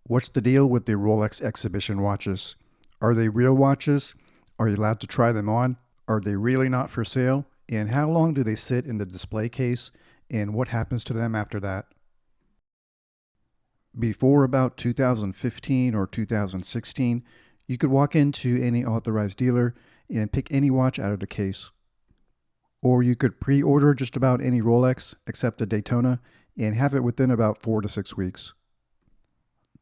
What's the deal with the Rolex exhibition watches? Are they real watches? Are you allowed to try them on? Are they really not for sale? And how long do they sit in the display case? And what happens to them after that? Before about 2015 or 2016, you could walk into any authorized dealer and pick any watch out of the case. Or you could pre-order just about any Rolex except a Daytona and have it within about 4 to 6 weeks.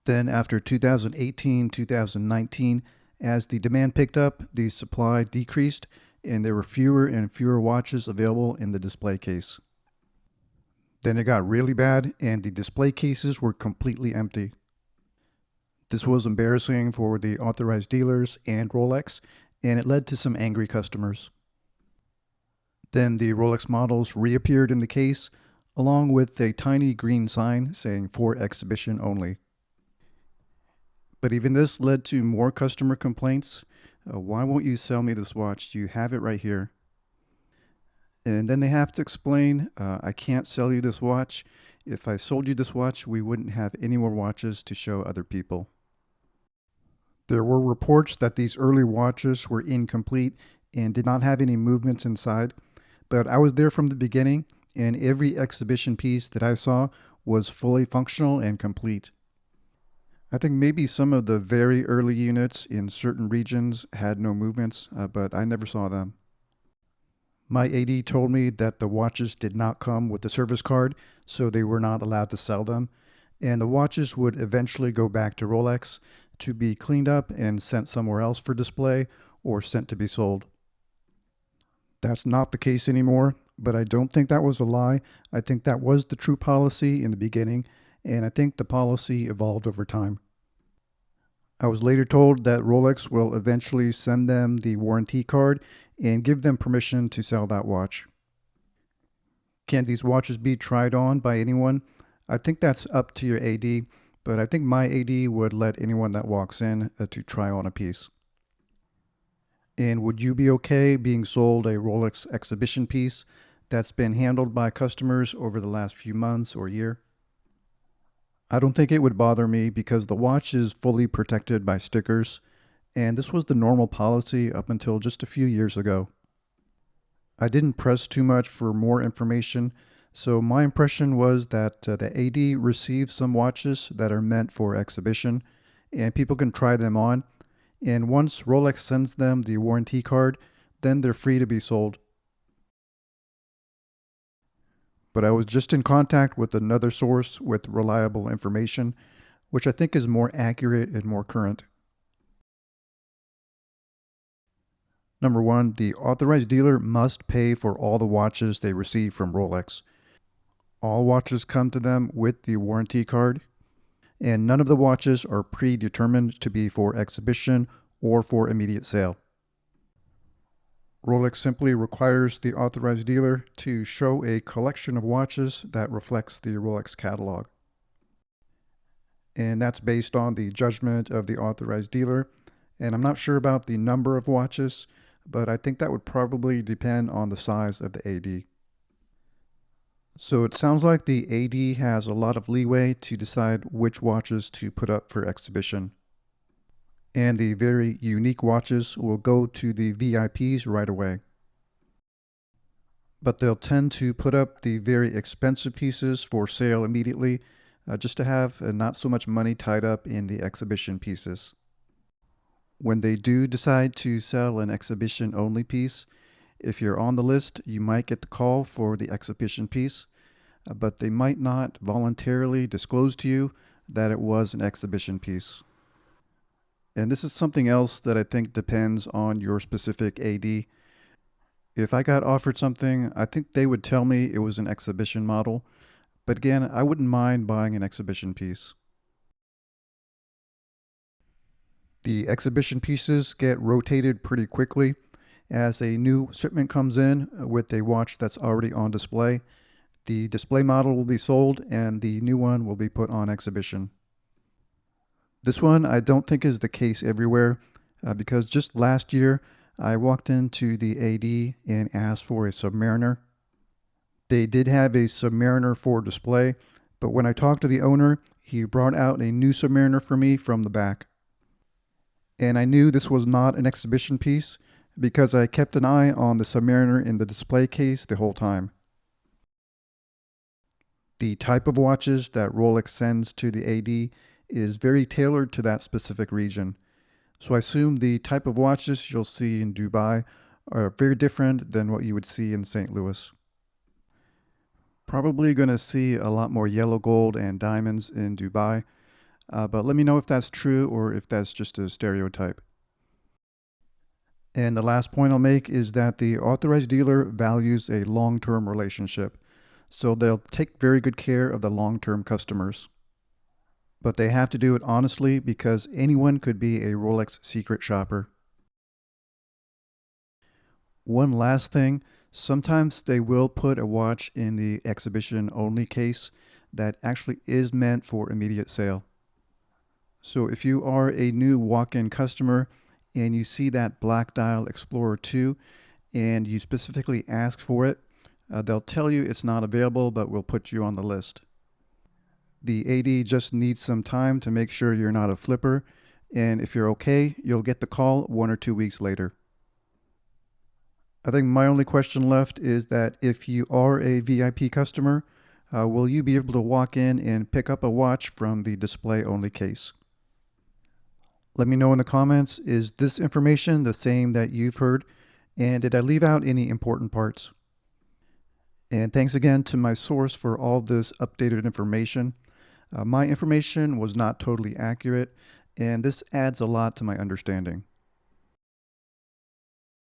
Then after 2018, 2019, as the demand picked up, the supply decreased and there were fewer and fewer watches available in the display case. Then it got really bad and the display cases were completely empty. This was embarrassing for the authorized dealers and Rolex, and it led to some angry customers. Then the Rolex models reappeared in the case, along with a tiny green sign saying for exhibition only. But even this led to more customer complaints. Why won't you sell me this watch? You have it right here. And then they have to explain, I can't sell you this watch. If I sold you this watch, we wouldn't have any more watches to show other people. There were reports that these early watches were incomplete and did not have any movements inside, but I was there from the beginning, and every exhibition piece that I saw was fully functional and complete. I think maybe some of the very early units in certain regions had no movements, but I never saw them. My AD told me that the watches did not come with a service card, so they were not allowed to sell them, and the watches would eventually go back to Rolex to be cleaned up and sent somewhere else for display or sent to be sold. That's not the case anymore, but I don't think that was a lie. I think that was the true policy in the beginning, and I think the policy evolved over time. I was later told that Rolex will eventually send them the warranty card and give them permission to sell that watch. Can these watches be tried on by anyone? I think that's up to your AD, but I think my AD would let anyone that walks in to try on a piece. And would you be okay being sold a Rolex exhibition piece that's been handled by customers over the last few months or year? I don't think it would bother me because the watch is fully protected by stickers, and this was the normal policy up until just a few years ago. I didn't press too much for more information, so my impression was that the AD receives some watches that are meant for exhibition, and people can try them on, and once Rolex sends them the warranty card, then they're free to be sold. But I was just in contact with another source with reliable information, which I think is more accurate and more current. Number one, the authorized dealer must pay for all the watches they receive from Rolex. All watches come to them with the warranty card, and none of the watches are predetermined to be for exhibition or for immediate sale. Rolex simply requires the authorized dealer to show a collection of watches that reflects the Rolex catalog. And that's based on the judgment of the authorized dealer. And I'm not sure about the number of watches, but I think that would probably depend on the size of the AD. So it sounds like the AD has a lot of leeway to decide which watches to put up for exhibition. And the very unique watches will go to the VIPs right away. But they'll tend to put up the very expensive pieces for sale immediately, just to have not so much money tied up in the exhibition pieces. When they do decide to sell an exhibition-only piece, if you're on the list, you might get the call for the exhibition piece, but they might not voluntarily disclose to you that it was an exhibition piece. And this is something else that I think depends on your specific AD. If I got offered something, I think they would tell me it was an exhibition model. But again, I wouldn't mind buying an exhibition piece. The exhibition pieces get rotated pretty quickly. As a new shipment comes in with a watch that's already on display, the display model will be sold and the new one will be put on exhibition. This one I don't think is the case everywhere because just last year I walked into the AD and asked for a Submariner. They did have a Submariner for display, but when I talked to the owner, He brought out a new Submariner for me from the back. And I knew this was not an exhibition piece because I kept an eye on the Submariner in the display case the whole time. The type of watches that Rolex sends to the AD is very tailored to that specific region. So I assume the type of watches you'll see in Dubai are very different than what you would see in St. Louis. Probably going to see a lot more yellow gold and diamonds in Dubai, but let me know if that's true or if that's just a stereotype. And the last point I'll make is that the authorized dealer values a long-term relationship, so they'll take very good care of the long-term customers. But they have to do it honestly because anyone could be a Rolex secret shopper. One last thing, sometimes they will put a watch in the exhibition only case that actually is meant for immediate sale. So if you are a new walk-in customer and you see that Black Dial Explorer 2 and you specifically ask for it, they'll tell you it's not available, but we'll put you on the list. The AD just needs some time to make sure you're not a flipper, and if you're okay, you'll get the call 1 or 2 weeks later. I think my only question left is that if you are a VIP customer, will you be able to walk in and pick up a watch from the display-only case? Let me know in the comments, is this information the same that you've heard, and did I leave out any important parts? And thanks again to my source for all this updated information. My information was not totally accurate, and this adds a lot to my understanding.